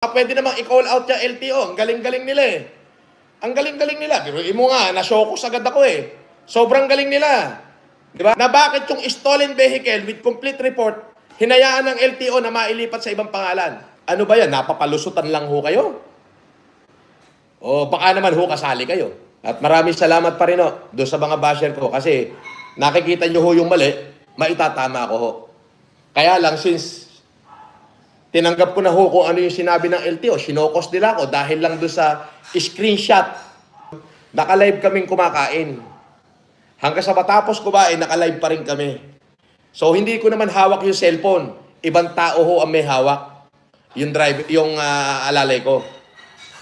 Pwede namang i-call out yung LTO. Ang galing-galing nila eh. Ang galing-galing nila. Pero mo nga, nasyokos agad ako eh. Sobrang galing nila. Di ba? Na bakit yung stolen vehicle with complete report, hinayaan ng LTO na mailipat sa ibang pangalan? Ano ba yan? Napapalusutan lang ho kayo? O baka naman ho kasali kayo. At maraming salamat pa rin ho, doon sa mga basher ko kasi nakikita nyo ho yung mali, maitatama ko ho. Kaya lang since tinanggap ko na ho kung ano yung sinabi ng LTO. Sinokos nila ako dahil lang doon sa screenshot. Naka-live kaming kumakain. Hanggang sa matapos kumain, naka-live pa rin kami. So, hindi ko naman hawak yung cellphone. Ibang tao ho ang may hawak. Yung alalay ko.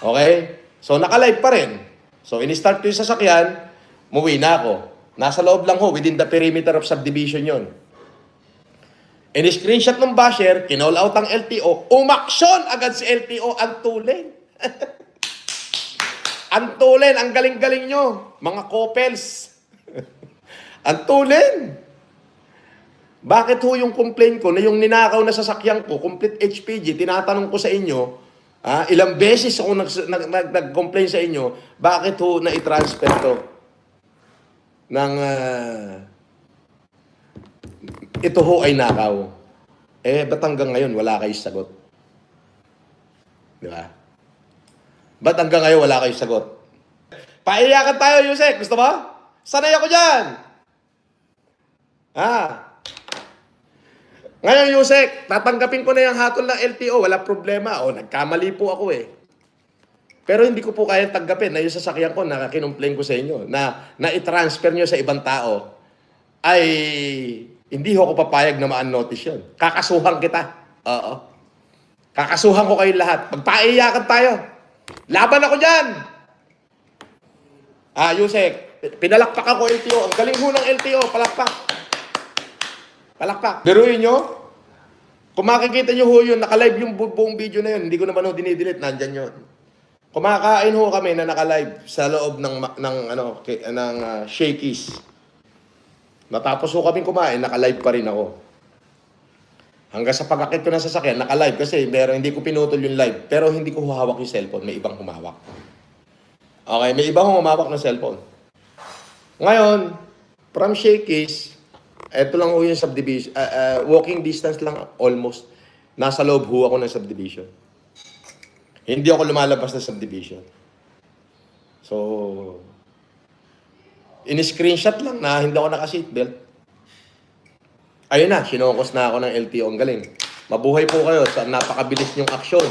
Okay? So, naka-live pa rin. So, in-start ko yung sasakyan, muwi na ako. Nasa loob lang ho, within the perimeter of subdivision yon. In-screenshot ng basher, kinall out ang LTO, umaksyon agad si LTO, ang tulen. Ang tulen, ang galing-galing nyo, mga couples. Ang tulen. Bakit ho yung complaint ko na yung ninakaw na sasakyan ko, complete HPG, tinatanong ko sa inyo, ilang beses ako nag-complain sa inyo, bakit ho na i-transfer to ng ito ho ay nakaw. Eh, ba't hanggang ngayon wala kayong sagot? Di ba? Ba't hanggang ngayon wala kayong sagot? Paiyakan tayo, Yusek. Gusto ba? Sanay ako dyan. Ngayon, Yusek, tatanggapin ko na yung hatol ng LTO. Wala problema. O, nagkamali po ako eh. Pero hindi ko po kaya tanggapin na yung sasakyan ko na kinumplain ko sa inyo na i-transfer nyo sa ibang tao ay hindi ho ako papayag na ma-unnotice yun. Kakasuhan kita. Oo. Kakasuhan ko kayo lahat. Magpaiyakan tayo. Laban ako dyan. Yusek, pinalakpak ako LTO. Ang galing ho ng LTO. Palakpak. Palakpak. Biruin nyo. Kung makikita nyo ho yun, nakalive yung buong video na yun. Hindi ko naman ho dinidelete. Nandyan yun. Kumakain ho kami na nakalive sa loob ng Shakey's. Natapos ho kami kumain, naka-live pa rin ako. Hanggang sa pag-akit ko ng sasakyan, naka-live kasi hindi ko pinutol yung live. Pero hindi ko hawak yung cellphone, may ibang humawak. Okay, may ibang humawak ng cellphone. Ngayon, from Shakey's, eto lang ho yung subdivision, walking distance lang almost. Nasa loob ho ako ng subdivision. Hindi ako lumalabas ng subdivision. So, in-screenshot lang na hindi ako naka-seatbelt. Ayun na, sinokos na ako ng LTO. Ang galing. Mabuhay po kayo sa napakabilis nyong aksyon.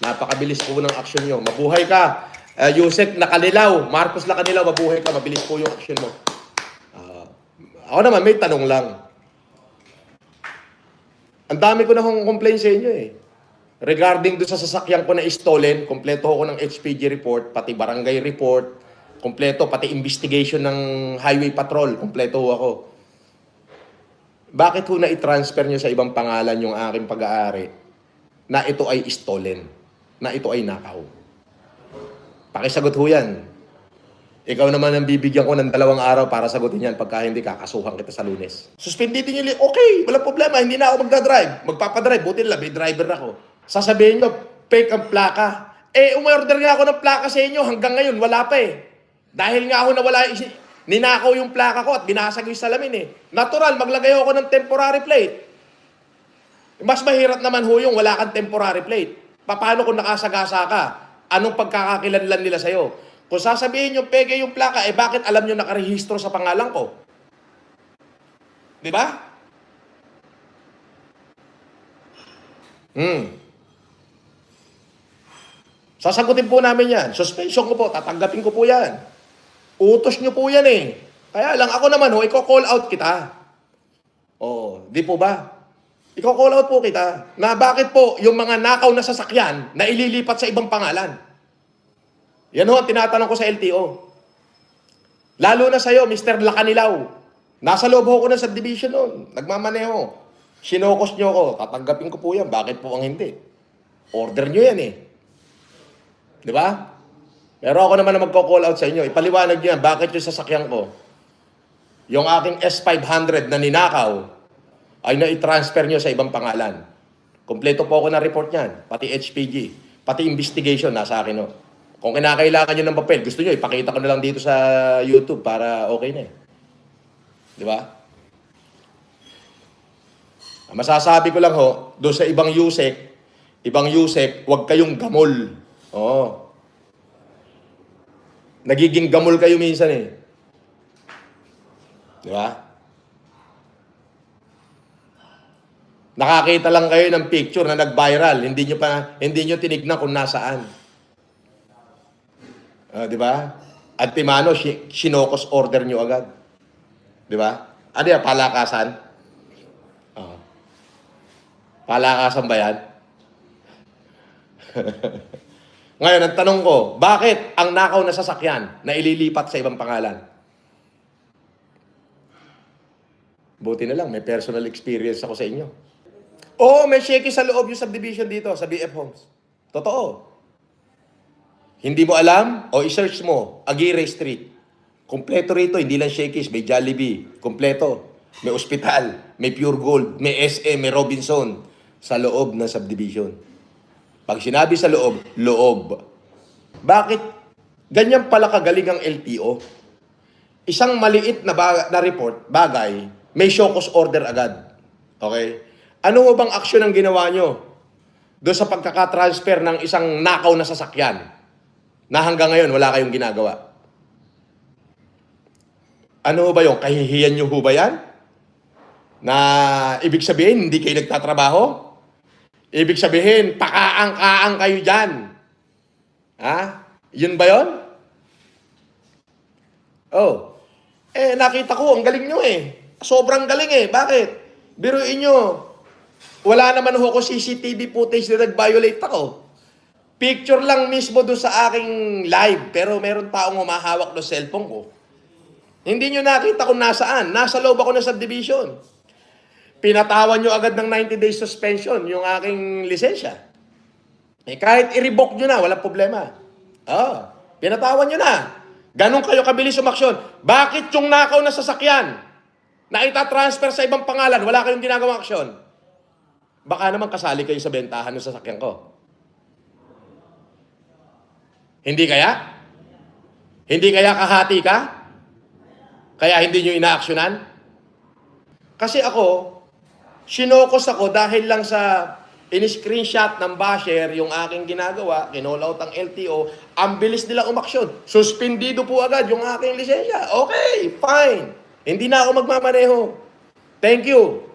Napakabilis po ng aksyon nyo. Mabuhay ka. Yusek Nakalilaw, Marcos Nakalilaw, mabuhay ka. Mabilis po yung aksyon mo. Ako naman, may tanong lang. Ang dami ko na kong complain sa inyo eh. Regarding doon sa sasakyan ko na stolen, kompleto ako ng HPG report, pati barangay report, kompleto, pati investigation ng highway patrol, kompleto ako. Bakit ho na i-transfer nyo sa ibang pangalan yung aking pag-aari na ito ay stolen, na ito ay nakaw? Pakisagot ho yan. Ikaw naman ang bibigyan ko ng 2 araw para sagutin yan pagka hindi kakasuhan kita sa Lunes. Suspenditin nyo, okay, walang problema, hindi na ako magdadrive. Magpapadrive, buti lang, may driver ako. Sasabihin nyo, fake ang plaka. Umorder nga ako ng plaka sa inyo, hanggang ngayon, wala pa eh. Dahil nga ako nawala, ninakaw yung plaka ko at binasag yung salamin eh. Natural, maglagay ako ng temporary plate. Mas mahirap naman ho yung wala kang temporary plate. Paano kung nakasagasa ka? Anong pagkakakilanlan nila sa'yo? Kung sasabihin nyo, peke yung plaka, bakit alam nyo nakarehistro sa pangalan ko? Di ba? Sasagutin po namin yan. Suspension ko po, tatanggapin ko po yan. Utos nyo po yan eh. Kaya lang ako naman i-call out kita. Di po ba? I-call out po kita. Na bakit po yung mga nakaw na sasakyan na ililipat sa ibang pangalan? Yan ang tinatanong ko sa LTO. Lalo na sa'yo, Mr. Lakanilaw. Nasa loob ko ng subdivision noon. Nagmamaneho. Sinokos nyo ko. Tatanggapin ko po yan. Bakit po ang hindi? Order nyo yan eh. Di ba? Pero ako naman na magko-call out sa inyo. Ipaliwanag niyo yan. Bakit yung sasakyan ko, yung aking S500 na ninakaw, ay na-transfer nyo sa ibang pangalan. Kompleto po ako ng report niyan. Pati HPG. Pati investigation, nasa akin, no? Kung kinakailangan nyo ng papel, gusto nyo, ipakita ko na lang dito sa YouTube para okay na eh. Di ba? Masasabi ko lang ho, doon sa ibang USEC, huwag kayong gamol. Oo. Nagiging gamol kayo minsan eh. Di ba? Nakakita lang kayo ng picture na nag-viral, hindi nyo tinignan kung nasaan. Di ba? At Timano, sinokos order nyo agad. Di ba? Ano yan, palakasan? Palakasan ba yan? Ngayon, ang tanong ko, bakit ang nakaw na sasakyan na ililipat sa ibang pangalan? Buti na lang, may personal experience ako sa inyo. Oo, may shaky sa loob yung subdivision dito, sa BF Homes. Totoo. Hindi mo alam? O i-search mo, Aguirre Street. Kompleto rito, hindi lang Shakey's, may Jollibee. Kompleto. May ospital, may Pure Gold, may SM, may Robinson. Sa loob ng subdivision. Pag sinabi sa loob, loob. Bakit ganyan pala kagaling ang LTO? Isang maliit na report, bagay, may show cause order agad. Okay? Ano ho bang aksyon ang ginawa nyo doon sa pagkakatransfer ng isang nakaw na sasakyan na hanggang ngayon wala kayong ginagawa? Ano ho ba yung kahihiyan nyo ho ba yan? Na ibig sabihin, hindi kayo nagtatrabaho? Ibig sabihin, pakaang-kaang kayo dyan. Ha? Yun ba yun? Oh. Nakita ko, ang galing nyo eh. Sobrang galing eh. Bakit? Biruin nyo. Wala naman ho ko CCTV footage na nag-violate ako. Picture lang mismo doon sa aking live, pero meron taong humahawak ng cellphone ko. Hindi nyo nakita kung nasaan. Nasa loob ako ng subdivision. Pinatawan nyo agad ng 90 days suspension yung aking lisensya. Kahit i-revoke nyo na, walang problema. Pinatawan nyo na. Ganon kayo kabilis umaksyon. Bakit yung nakaw na sasakyan na itatransfer sa ibang pangalan, wala kayong ginagawang aksyon? Baka naman kasali kayo sa bentahan ng sasakyan ko. Hindi kaya? Hindi kaya kahati ka? Kaya hindi nyo inaaksyonan? Kasi ako, sinokos ako dahil lang sa in-screenshot ng basher yung aking ginagawa, kinolaut ang LTO, ang bilis nila umaksyon. Suspendido po agad yung aking lisensya. Okay, fine. Hindi na ako magmamaneho. Thank you.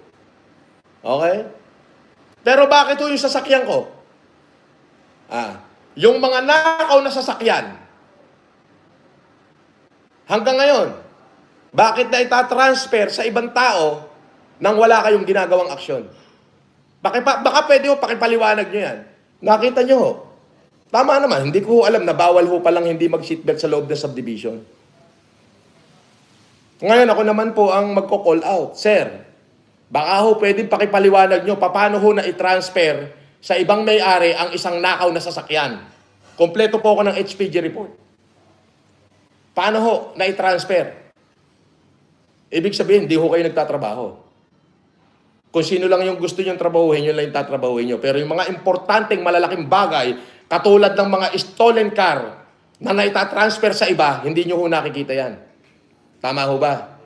Okay? Pero bakit yung sasakyan ko? Yung mga nakaw na sasakyan, hanggang ngayon, bakit na itatransfer sa ibang tao nang wala kayong ginagawang aksyon? Baka pwede ho, pakipaliwanag nyo yan. Nakita nyo ho. Tama naman, hindi ko alam na bawal ho palang hindi mag-seatbelt sa loob ng subdivision. Ngayon ako naman po ang magko-call out. Sir, baka ho pwedeng pakipaliwanag nyo paano ho na i-transfer sa ibang may-ari ang isang nakaw na sasakyan. Kompleto po ako ng HPG report. Paano ho na i-transfer? Ibig sabihin, hindi ho kayo nagtatrabaho. Kung sino lang yung gusto nyong trabahuhin, yun lang yung tatrabahuhin nyo. Pero yung mga importanteng malalaking bagay, katulad ng mga stolen car na naitatransfer sa iba, hindi nyo ho nakikita yan. Tama ho ba?